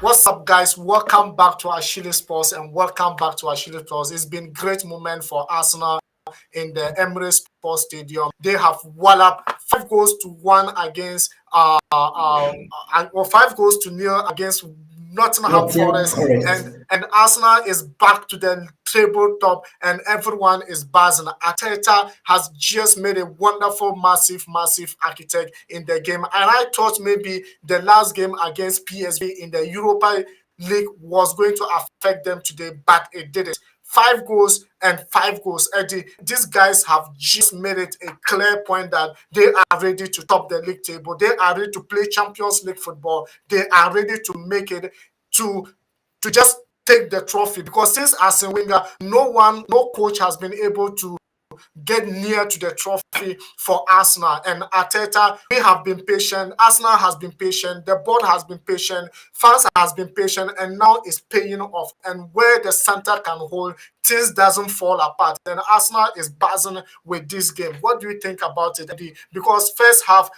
What's up, guys? Welcome back to Achilles Sports and welcome back to Achilles Sports. It's been a great moment for Arsenal in the Emirates Sports Stadium. They have walloped 5 goals to 1 against or 5 goals to 0 against Nottingham Nottingham Forest, Forest. and Arsenal is back to the tabletop, and everyone is buzzing. Arteta has just made a wonderful, massive architect in the game, and I thought maybe the last game against PSV in the Europa League was going to affect them today, but it didn't. 5 goals and 5 goals. Eddie, these guys have just made it a clear point that they are ready to top the league table. They are ready to play Champions League football. They are ready to make it to just take the trophy, because since Arsene Wenger, no coach has been able to get near to the trophy for Arsenal. And Arteta, we have been patient. Arsenal has been patient. The board has been patient. Fans has been patient, and now it's paying off. And where the center can hold, things doesn't fall apart. And Arsenal is buzzing with this game. What do you think about it, Eddie? Because first half,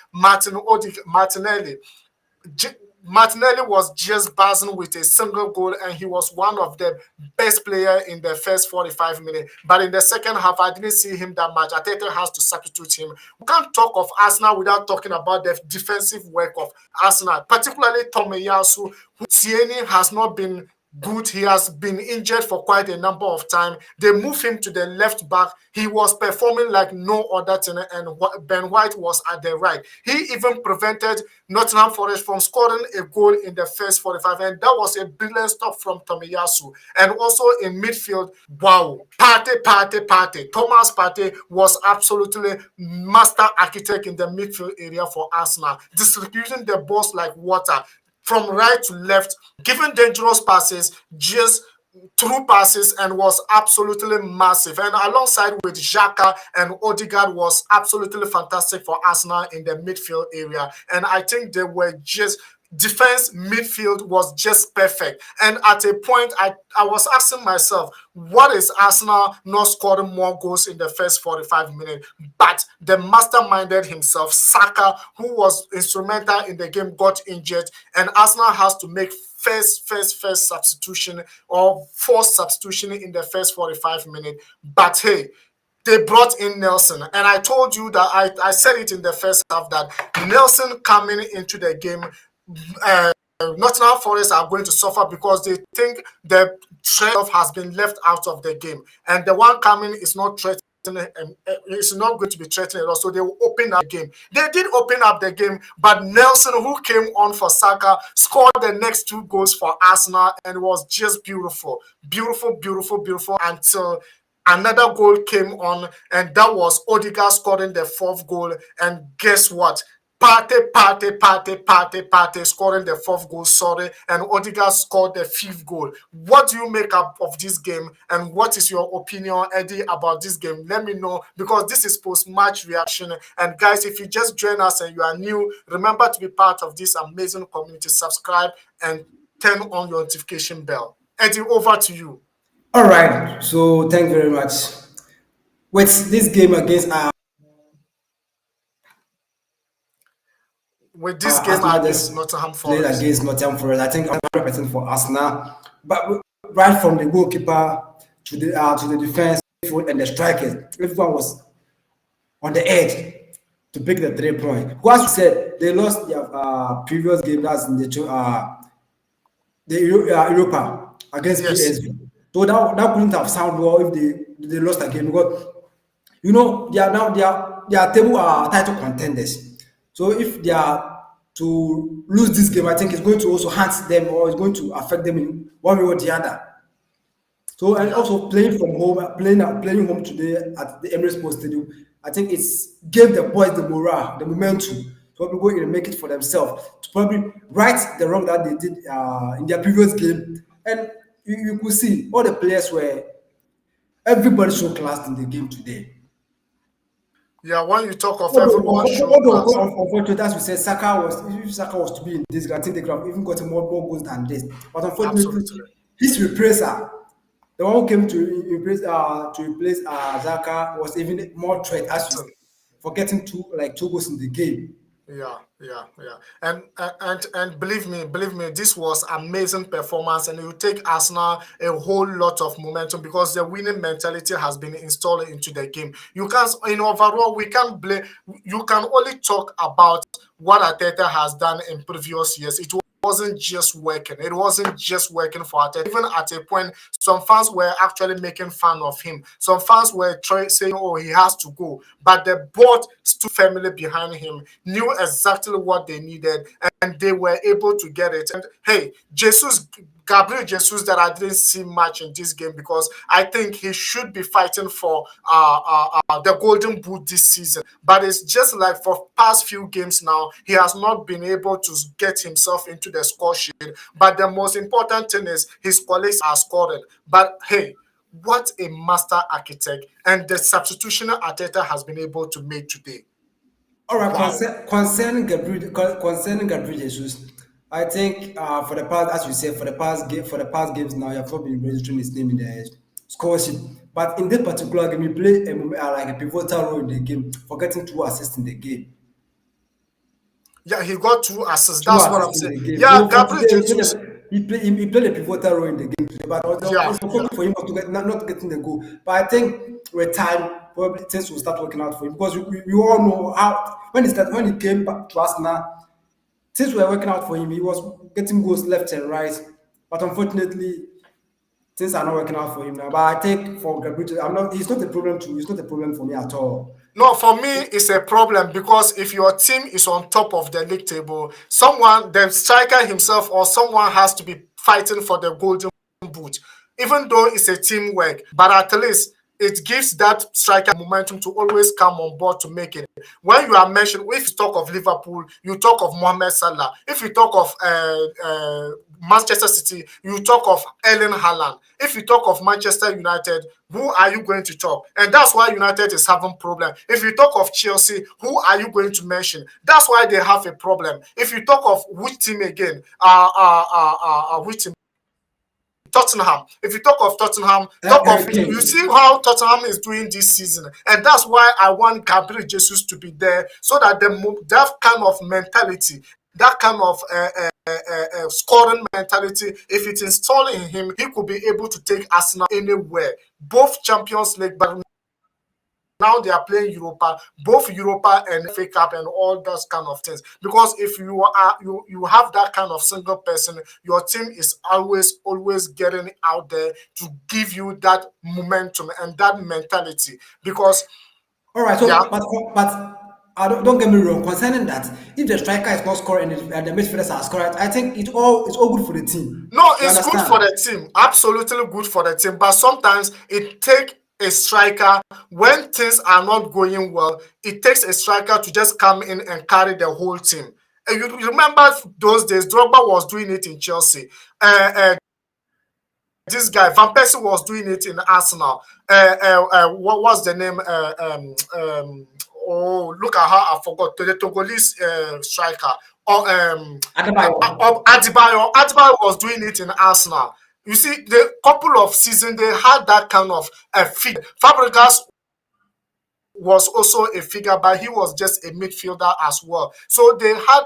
Martinelli was just buzzing with a single goal, and he was one of the best players in the first 45 minutes. But in the second half, I didn't see him that much. Arteta has to substitute him. We can't talk of Arsenal without talking about the defensive work of Arsenal, particularly Tomiyasu, who Tierney has not been good. He has been injured for quite a number of time. They moved him to the left back. He was performing like no other thing, and Ben White was at the right. He even prevented Nottingham Forest from scoring a goal in the first 45, and that was a brilliant stop from Tomiyasu. And also in midfield, wow, Partey. Thomas Partey was absolutely master architect in the midfield area for Arsenal, distributing the balls like water from right to left, giving dangerous passes, just through passes, and was absolutely massive. And alongside with Xhaka and Odegaard was absolutely fantastic for Arsenal in the midfield area. And I think they were just defense midfield was just perfect. And at a point, I was asking myself, what is Arsenal not scoring more goals in the first 45 minutes? But the masterminded himself, Saka, who was instrumental in the game, got injured, and Arsenal has to make first substitution or forced substitution in the first 45 minutes. But hey, they brought in Nelson, and I told you that I said it in the first half that Nelson coming into the game, Nottingham Forest are going to suffer because they think the threat has been left out of the game, and the one coming is not threatening. It's not going to be threatening at all. So they will open up the game. They did open up the game, but Nelson, who came on for Saka, scored the next 2 goals for Arsenal, and it was just beautiful until another goal came on, and that was Odegaard scoring the 4th goal. And guess what? Partey scoring the 4th goal, and Odegaard scored the 5th goal. What do you make up of this game, and what is your opinion, Eddie, about this game? Let me know, because this is post-match reaction. And guys, if you just join us and you are new, remember to be part of this amazing community. Subscribe and turn on your notification bell. Eddie, over to you. All right. So thank you very much. With this game against Arsenal against Nottingham played Forest. against Nottingham Forest, I think 100% for Arsenal. But right from the goalkeeper to the defense and the strikers, everyone was on the edge to pick the 3 point. As we said, they lost their previous game, that's in the Europa against PSV. So that couldn't have sounded well if they lost again, because they are now they are table title contenders. So if they are to lose this game, I think it's going to also hurt them, or it's going to affect them in one way or the other. So, and also playing from home, playing home today at the Emirates Sports Stadium, I think it's gave the boys the morale, the momentum to probably go in and make it for themselves, to probably right the wrong that they did in their previous game. And you could see all the players everybody showed class in the game today. Yeah, when you talk of everyone unfortunately, as we said, if Saka was to be in this, I think they could have even gotten more goals than this. But unfortunately, his replacer, the one who came to replace Zaka, was even more threat as for getting 2 goals in the game. Yeah. And believe me, this was amazing performance, and it will take Arsenal a whole lot of momentum because the winning mentality has been installed into the game. You can't, in overall, we can't blame. You can only talk about what Arteta has done in previous years. It wasn't just working. It wasn't just working for Arteta. Even at a point, some fans were actually making fun of him. Some fans were saying, "Oh, he has to go," but the board stood firmly behind him, knew exactly what they needed, and they were able to get it. And hey, Gabriel Jesus, that I didn't see much in this game because I think he should be fighting for the Golden Boot this season. But it's just like for past few games now, he has not been able to get himself into the score sheet. But the most important thing is his colleagues are scoring. But hey, what a master architect and the substitution Arteta has been able to make today. All right, Wow. concerning Gabriel Jesus, I think for the past, as you said, for the past games now, you have not been registering his name in the score sheet. But in this particular game, he played like a pivotal role in the game, for getting 2 assists in the game. Yeah, he got 2 assists. Two That's what I'm assists in saying. the game. Yeah, So for Gabriel today, Jesus. he played a pivotal role in the game today. But Yeah, it's yeah. unfortunate for him not getting the goal. But I think with time, probably things will start working out for him because we all know how when he came back to Arsenal, things were working out for him. He was getting goals left and right. But unfortunately, things are not working out for him now. But I think for Gabriel, I'm not. He's not a problem to. He's not a problem for me at all. No, for me, it's a problem because if your team is on top of the league table, someone, the striker himself or someone has to be fighting for the golden boot. Even though it's a teamwork, but at least it gives that striker momentum to always come on board to make it. When you are mentioned, if you talk of Liverpool, you talk of Mohamed Salah. If you talk of Manchester City, you talk of Erling Haaland. If you talk of Manchester United, who are you going to talk? And that's why United is having problem. If you talk of Chelsea, who are you going to mention? That's why they have a problem. If you talk of which team again, which team? Tottenham. If you talk of Tottenham, talk of you Kane. see how Tottenham is doing this season, and that's why I want Gabriel Jesus to be there so that that kind of mentality, that kind of scoring mentality, if it's installed in him, he could be able to take Arsenal anywhere, both Champions League, but now they are playing Europa, both Europa and FA Cup and all those kind of things. Because if you have that kind of single person, your team is always getting out there to give you that momentum and that mentality. Because All right, yeah, so but don't get me wrong. Concerning that, if the striker is not scoring and the midfielders are scoring, I think it's all good for the team. no, You it's good for understand? the team. Absolutely good for the team. But sometimes it takes a striker when things are not going well. It takes a striker to just come in and carry the whole team. And you remember those days, Drogba was doing it in Chelsea. This guy, Van Persie was doing it in Arsenal. What was the name? Oh, look at how I forgot. The Togolese striker. Or Adebayo. Adebayo was doing it in Arsenal. You see, the couple of seasons they had that kind of figure. Fabregas was also a figure, but he was just a midfielder as well. So they had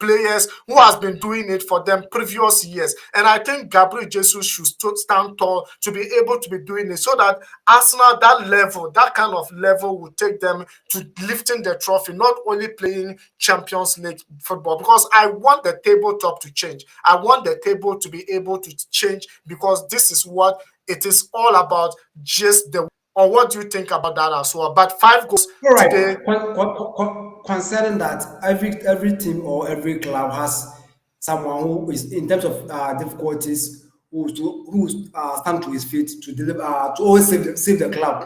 players who has been doing it for them previous years. And I think Gabriel Jesus should stand tall to be able to be doing it so that Arsenal, that kind of level will take them to lifting the trophy, not only playing Champions League football. Because I want the tabletop to change. I want the table to be able to change because this is what it is all about, just the or what do you think about that as well? But 5 goals All today, right. Concerning that, every team or every club has someone who is in terms of difficulties who stand to his feet to deliver to always save the club.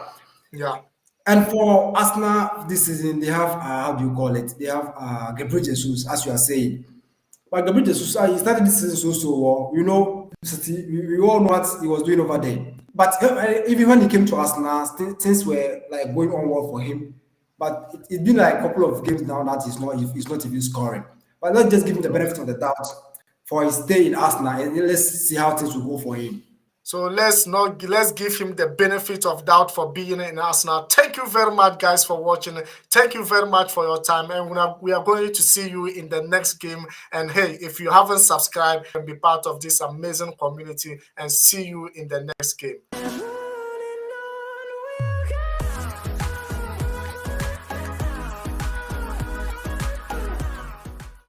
yeah. And for Arsenal this season, they have how do you call it? They have Gabriel Jesus, as you are saying. But Gabriel Jesus, he started this season so well. You know, we all know what he was doing over there. But even when he came to Arsenal, things were like going on well for him. But it's been like a couple of games now that he's not even scoring. But let's just give him the benefit of the doubt for his stay in Arsenal and let's see how things will go for him. So let's give him the benefit of doubt for being in Arsenal. Thank you very much, guys, for watching. Thank you very much for your time, and we are going to see you in the next game. And hey, if you haven't subscribed, and be part of this amazing community, and see you in the next game.